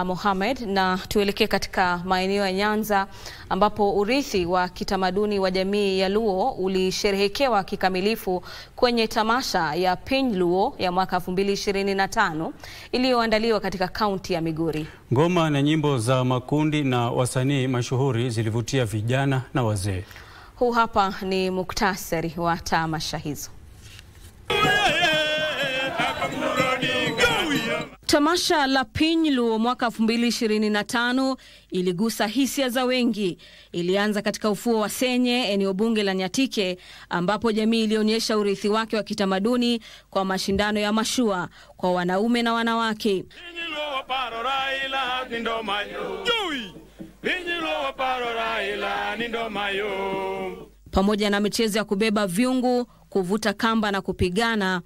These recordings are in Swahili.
Mohamed, na tuelekee katika maeneo ya Nyanza ambapo urithi wa kitamaduni wa jamii ya Luo ulisherehekewa kikamilifu kwenye tamasha ya Piny Luo ya mwaka 2025 iliyoandaliwa katika kaunti ya Migori. Ngoma na nyimbo za makundi na wasanii mashuhuri zilivutia vijana na wazee. Huu hapa ni muktasari wa tamasha hizo. Tamasha la Piny Luo mwaka 2025 iligusa hisia za wengi. Ilianza katika ufuo wa Senye, eneo bunge la Nyatike, ambapo jamii ilionyesha urithi wake wa kitamaduni kwa mashindano ya mashua kwa wanaume na wanawake. Pamoja na michezo ya kubeba vyungu, kuvuta kamba na kupigana.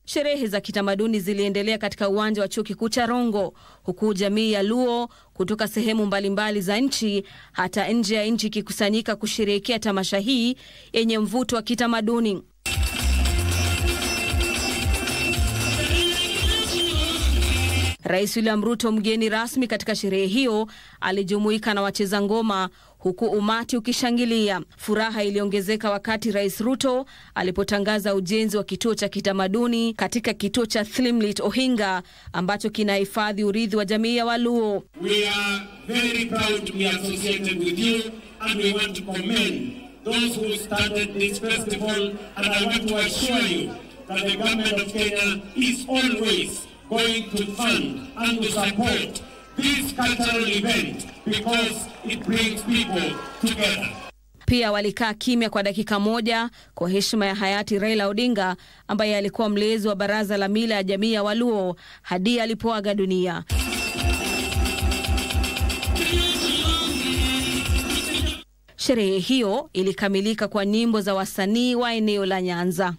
Sherehe za kitamaduni ziliendelea katika uwanja wa chuo kikuu cha Rongo, huku jamii ya Luo kutoka sehemu mbalimbali za nchi hata nje ya nchi ikikusanyika kusherehekea tamasha hii yenye mvuto wa kitamaduni. Rais William Ruto, mgeni rasmi katika sherehe hiyo, alijumuika na wacheza ngoma huku umati ukishangilia. Furaha iliongezeka wakati Rais Ruto alipotangaza ujenzi wa kituo cha kitamaduni katika kituo cha Thlimlit Ohinga ambacho kinahifadhi urithi wa jamii ya Waluo. We are very proud to be associated with you and we want to commend those who started this festival, and I want to assure you that the government of Kenya is always going to fund and to support this cultural event because it brings people together. Pia walikaa kimya kwa dakika moja kwa heshima ya hayati Raila Odinga, ambaye alikuwa mlezi wa baraza la mila ya jamii ya Waluo hadi alipoaga dunia. Sherehe hiyo ilikamilika kwa nyimbo za wasanii wa eneo la Nyanza.